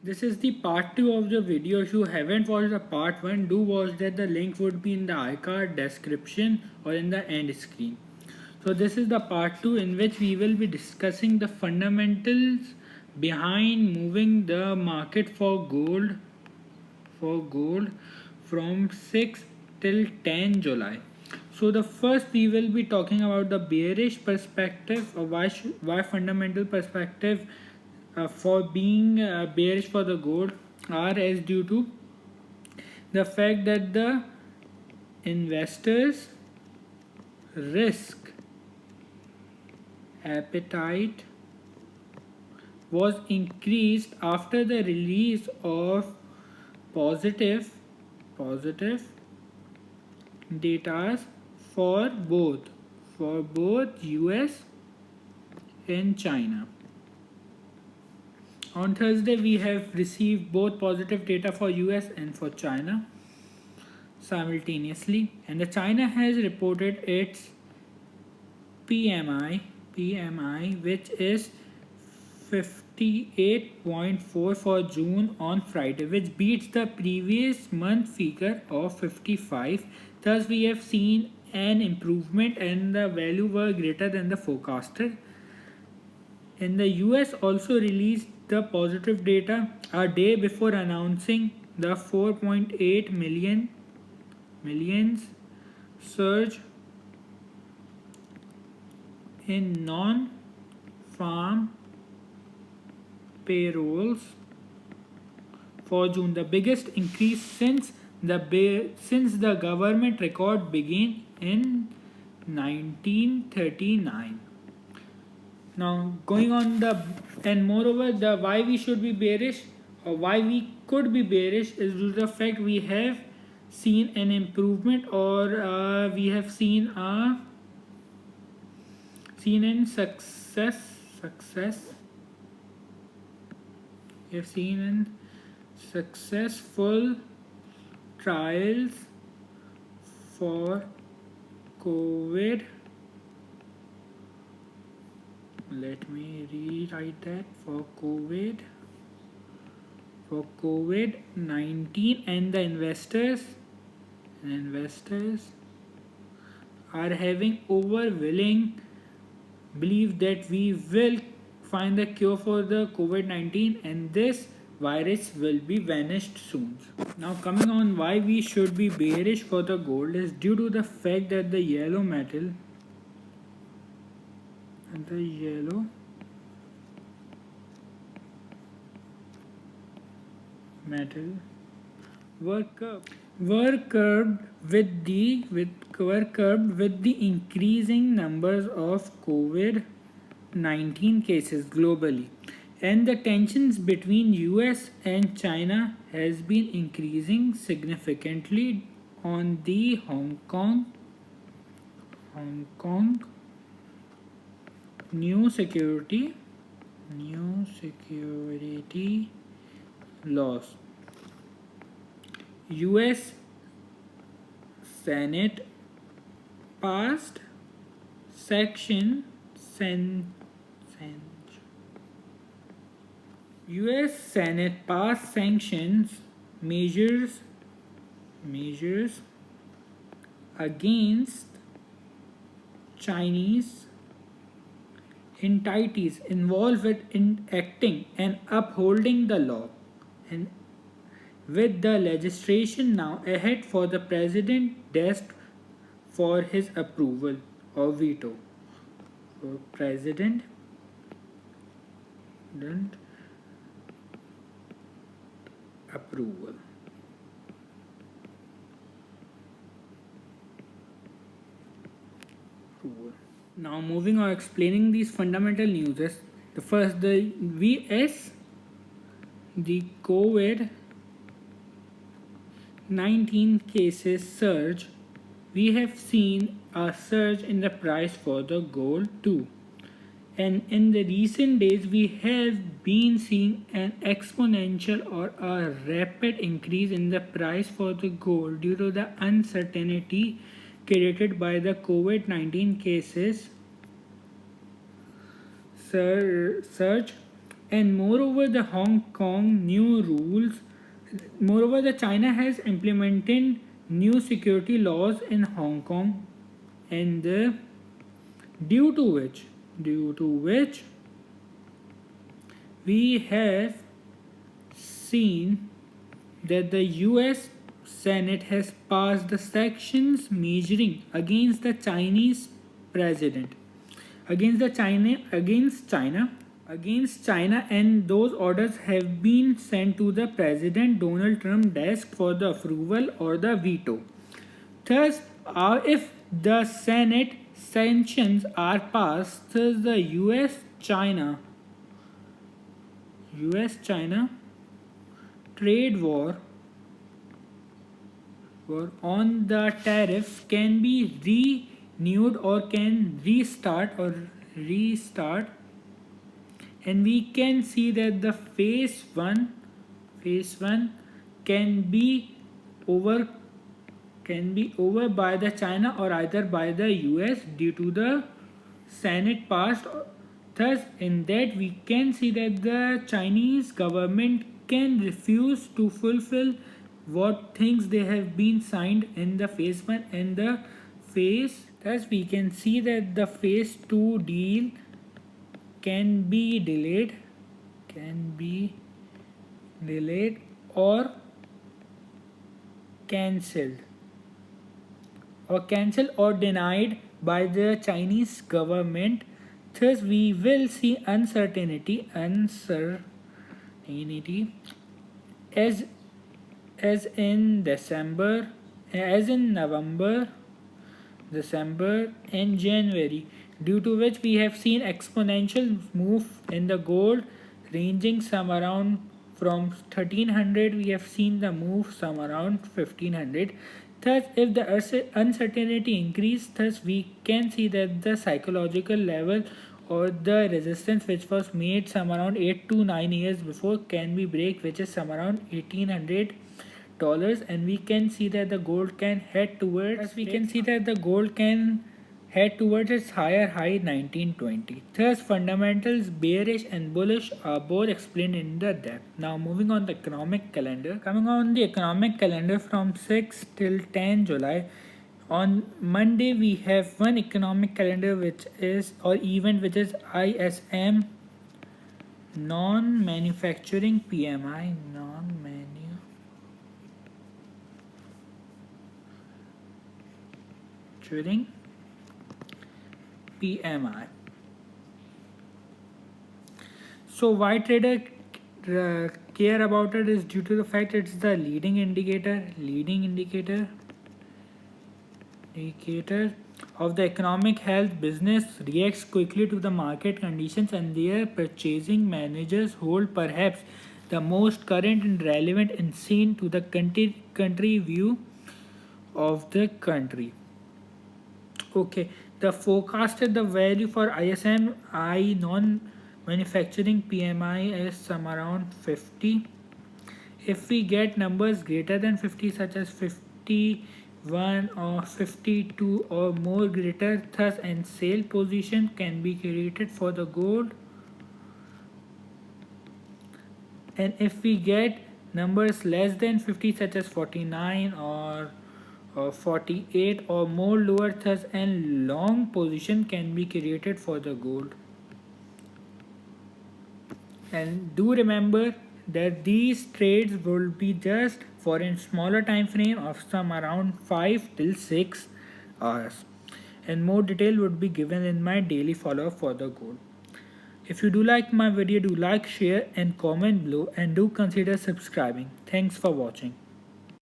This is the part 2 of the video. If you haven't watched the part 1, do watch that. The link would be in the iCard description or in the end screen. So this is the part 2 in which we will be discussing the fundamentals behind moving the market for gold from 6 till 10 July. So the first we will be talking about the bearish perspective, or why fundamental perspective for being bearish for the gold are as due to the fact that the investors risk appetite was increased after the release of positive data for both US and China. On Thursday, we have received both positive data for US and for China simultaneously, and the China has reported its PMI, which is 58.4 for June on Friday, which beats the previous month figure of 55. Thus, we have seen an improvement, and the value were greater than the forecasted. And the US also released the positive data a day before announcing the 4.8 millions surge in non-farm payrolls for June, the biggest increase since the government record began in 1939. Now going on and moreover, the why we should be bearish or why we could be bearish is due to the fact we have seen an improvement, or we have seen in we have seen in successful trials for COVID. Let me rewrite that. For COVID-19, and the investors are having overwhelming belief that we will find the cure for the COVID-19 and this virus will be vanished soon. Now coming on why we should be bearish for the gold is due to the fact that the yellow metal were curbed with the increasing numbers of COVID-19 cases globally, and the tensions between US and China has been increasing significantly on the Hong Kong new security laws. US Senate passed section US Senate passed sanctions measures against Chinese entities involved with enacting and upholding the law, and with the legislation now ahead for the president's desk for his approval or veto. So president approval. Now moving on, explaining these fundamental news. The first, the COVID-19 cases surge. We have seen a surge in the price for the gold too. And in the recent days, we have been seeing an exponential or a rapid increase in the price for the gold due to the uncertainty created by the COVID-19 cases surge, And moreover, the Hong Kong new rules, moreover, the China has implemented new security laws in Hong Kong, and due to which we have seen that the US Senate has passed the sections measuring against the Chinese president, against China, and those orders have been sent to the President Donald Trump desk for the approval or the veto. Thus, if the Senate sanctions are passed, thus the US-China trade war on the tariffs can be renewed or can restart, and we can see that the phase one can be over by the China or either by the US due to the Senate passed. Thus, in that we can see that the Chinese government can refuse to fulfill what things they have been signed in the phase 1 and the phase. Thus, we can see that the phase 2 deal can be delayed or cancelled or denied by the Chinese government. Thus, we will see uncertainty as in November, December and January, due to which we have seen exponential move in the gold ranging some around from 1300, we have seen the move some around 1500. Thus, if the uncertainty increase, thus we can see that the psychological level or the resistance which was made some around 8 to 9 years before can be break, which is some around $1800, and we can see that the gold can head towards its higher high 1920. Thus, fundamentals bearish and bullish are both explained in the depth. Now, moving on the economic calendar. Coming on the economic calendar from 6 till 10 July. On Monday, we have one economic calendar which is ISM non-manufacturing PMI, PMI. So why trader care about it is due to the fact it's the leading indicator of the economic health. Business reacts quickly to the market conditions, and their purchasing managers hold perhaps the most current and relevant insight to the country view of the country. Okay, the forecasted the value for ISM non-manufacturing PMI is some around 50. If we get numbers greater than 50, such as 51 or 52 or more greater, thus and sale position can be created for the gold. And if we get numbers less than 50, such as 49 or 48 or more lower, thus and long position can be created for the gold. And do remember that these trades will be just for a smaller time frame of some around 5 till 6 hours, and more detail would be given in my daily follow-up for the gold. If you do like my video, do like, share and comment below, and do consider subscribing. Thanks for watching.